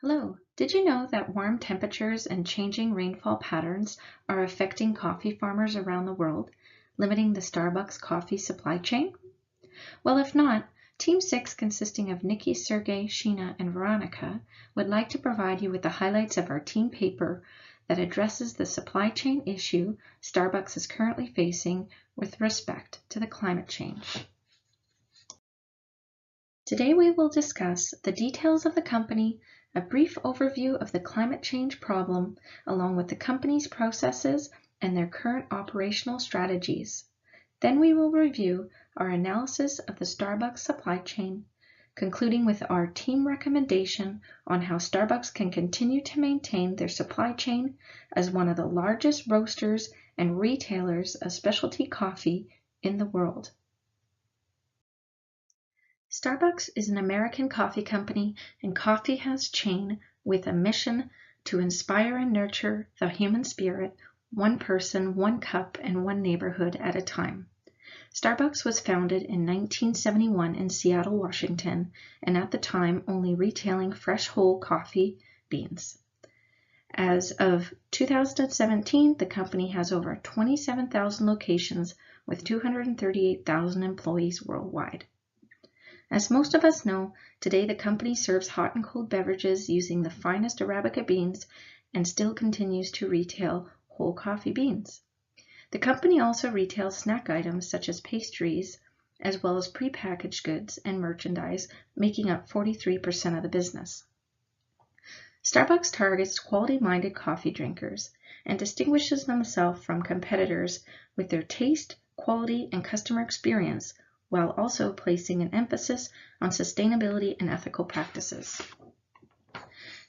Hello, did you know that warm temperatures and changing rainfall patterns are affecting coffee farmers around the world, limiting the Starbucks coffee supply chain? Well, if not, Team 6, consisting of Nikki, Sergey, Sheena, and Veronica, would like to provide you with the highlights of our team paper that addresses the supply chain issue Starbucks is currently facing with respect to the climate change. Today we will discuss the details of the company, a brief overview of the climate change problem, along with the company's processes and their current operational strategies. Then we will review our analysis of the Starbucks supply chain, concluding with our team recommendation on how Starbucks can continue to maintain their supply chain as one of the largest roasters and retailers of specialty coffee in the world. Starbucks is an American coffee company and coffee house chain with a mission to inspire and nurture the human spirit, one person, one cup, and one neighborhood at a time. Starbucks was founded in 1971 in Seattle, Washington, and at the time only retailing fresh whole coffee beans. As of 2017, the company has over 27,000 locations with 238,000 employees worldwide. As most of us know, today the company serves hot and cold beverages using the finest Arabica beans and still continues to retail whole coffee beans. The company also retails snack items such as pastries, as well as prepackaged goods and merchandise, making up 43% of the business. Starbucks targets quality-minded coffee drinkers and distinguishes themselves from competitors with their taste, quality, and customer experience, while also placing an emphasis on sustainability and ethical practices.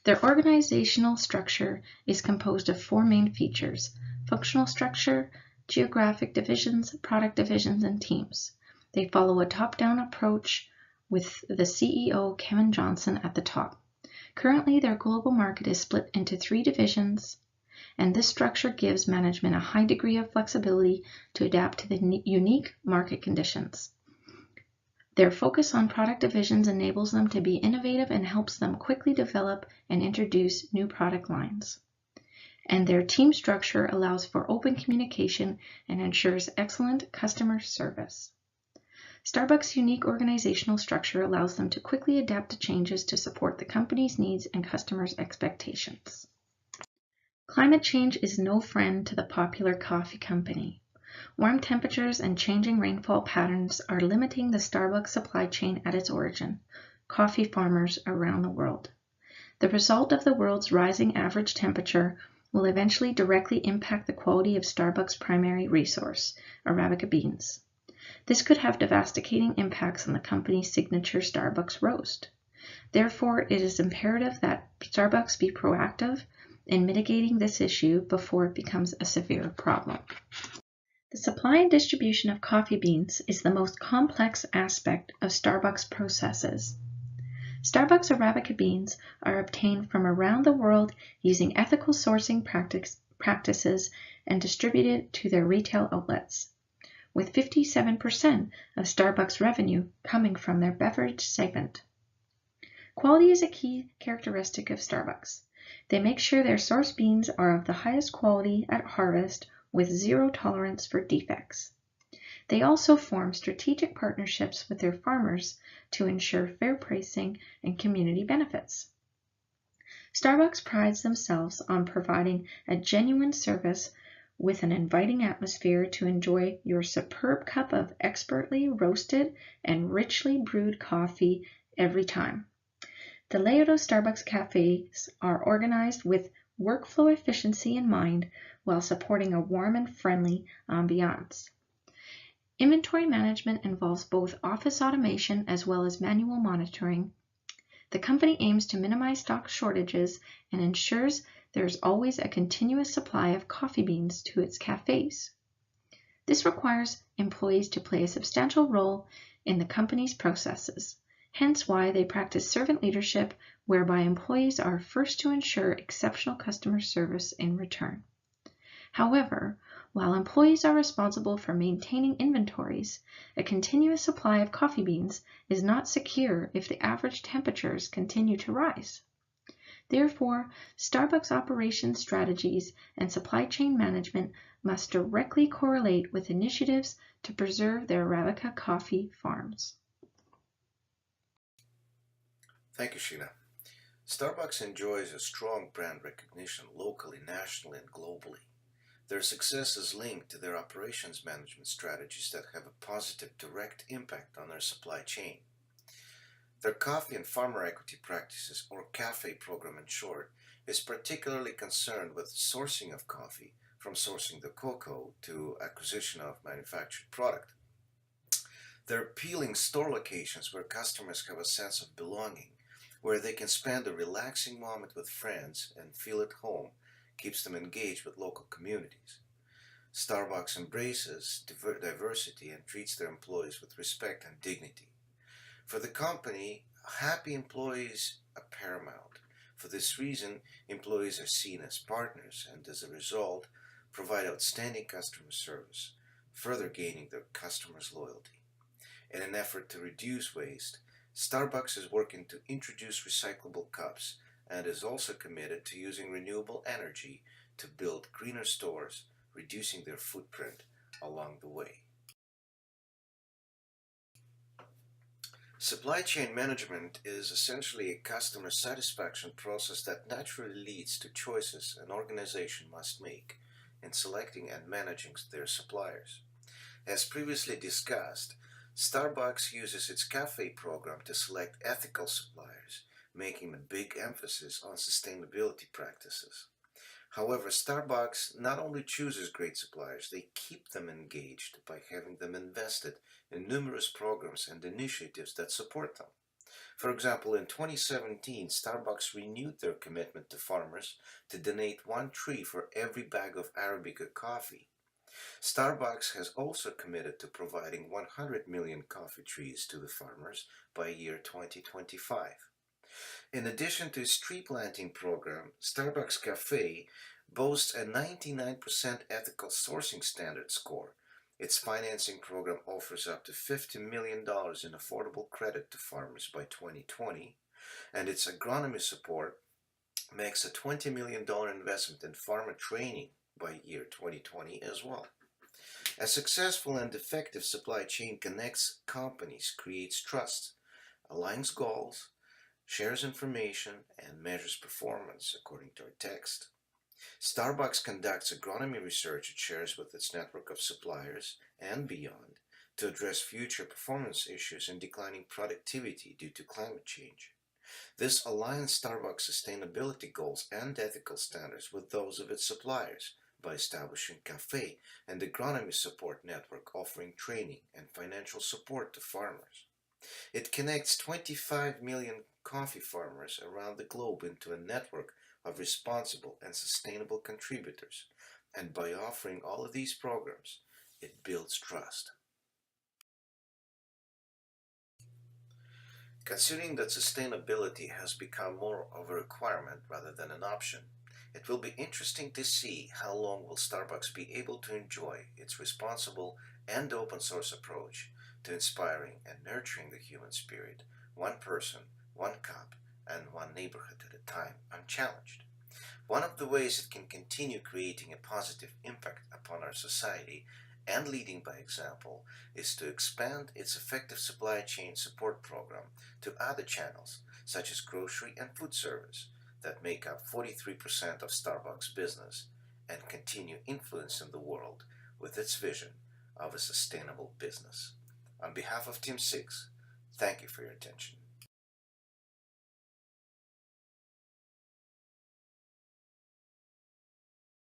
Their organizational structure is composed of four main features: functional structure, geographic divisions, product divisions, and teams. They follow a top-down approach with the CEO, Kevin Johnson, at the top. Currently, their global market is split into 3 divisions, and this structure gives management a high degree of flexibility to adapt to the unique market conditions. Their focus on product divisions enables them to be innovative and helps them quickly develop and introduce new product lines. And their team structure allows for open communication and ensures excellent customer service. Starbucks' unique organizational structure allows them to quickly adapt to changes to support the company's needs and customers' expectations. Climate change is no friend to the popular coffee company. Warm temperatures and changing rainfall patterns are limiting the Starbucks supply chain at its origin, coffee farmers around the world. The result of the world's rising average temperature will eventually directly impact the quality of Starbucks' primary resource, Arabica beans. This could have devastating impacts on the company's signature Starbucks roast. Therefore, it is imperative that Starbucks be proactive in mitigating this issue before it becomes a severe problem. The supply and distribution of coffee beans is the most complex aspect of Starbucks processes. Starbucks Arabica beans are obtained from around the world using ethical sourcing practices and distributed to their retail outlets, with 57% of Starbucks revenue coming from their beverage segment. Quality is a key characteristic of Starbucks. They make sure their source beans are of the highest quality at harvest with zero tolerance for defects. They also form strategic partnerships with their farmers to ensure fair pricing and community benefits. Starbucks prides themselves on providing a genuine service with an inviting atmosphere to enjoy your superb cup of expertly roasted and richly brewed coffee every time. The layout of Starbucks cafes are organized with workflow efficiency in mind while supporting a warm and friendly ambiance. Inventory management involves both office automation as well as manual monitoring. The company aims to minimize stock shortages and ensures there is always a continuous supply of coffee beans to its cafes. This requires employees to play a substantial role in the company's processes, hence why they practice servant leadership, whereby employees are first to ensure exceptional customer service in return. However, while employees are responsible for maintaining inventories, a continuous supply of coffee beans is not secure if the average temperatures continue to rise. Therefore, Starbucks operations strategies and supply chain management must directly correlate with initiatives to preserve their Arabica coffee farms. Thank you, Sheena. Starbucks enjoys a strong brand recognition locally, nationally, and globally. Their success is linked to their operations management strategies that have a positive direct impact on their supply chain. Their coffee and farmer equity practices, or CAFE program in short, is particularly concerned with sourcing of coffee, from sourcing the cocoa to acquisition of manufactured product. They're appealing store locations where customers have a sense of belonging, where they can spend a relaxing moment with friends and feel at home, keeps them engaged with local communities. Starbucks embraces diversity and treats their employees with respect and dignity. For the company, happy employees are paramount. For this reason, employees are seen as partners and as a result provide outstanding customer service, further gaining their customers' loyalty. In an effort to reduce waste, Starbucks is working to introduce recyclable cups and is also committed to using renewable energy to build greener stores, reducing their footprint along the way. Supply chain management is essentially a customer satisfaction process that naturally leads to choices an organization must make in selecting and managing their suppliers. As previously discussed, Starbucks uses its CAFE program to select ethical suppliers, making a big emphasis on sustainability practices. However, Starbucks not only chooses great suppliers, they keep them engaged by having them invested in numerous programs and initiatives that support them. For example, in 2017, Starbucks renewed their commitment to farmers to donate one tree for every bag of Arabica coffee. Starbucks has also committed to providing 100 million coffee trees to the farmers by year 2025. In addition to its tree planting program, Starbucks Cafe boasts a 99% ethical sourcing standard score. Its financing program offers up to $50 million in affordable credit to farmers by 2020, and its agronomy support makes a $20 million investment in farmer training by year 2020 as well. A successful and effective supply chain connects companies, creates trust, aligns goals, shares information, and measures performance according to our text. Starbucks conducts agronomy research it shares with its network of suppliers and beyond to address future performance issues and declining productivity due to climate change. This aligns Starbucks' sustainability goals and ethical standards with those of its suppliers by establishing CAFE and agronomy support network offering training and financial support to farmers. It connects 25 million coffee farmers around the globe into a network of responsible and sustainable contributors, and by offering all of these programs, it builds trust. Considering that sustainability has become more of a requirement rather than an option, it will be interesting to see how long will Starbucks be able to enjoy its responsible and open source approach to inspiring and nurturing the human spirit, one person, one cup, and one neighborhood at a time, unchallenged. One of the ways it can continue creating a positive impact upon our society and leading by example is to expand its effective supply chain support program to other channels, such as grocery and food service, that make up 43% of Starbucks business, and continue influencing the world with its vision of a sustainable business. On behalf of Team 6, thank you for your attention.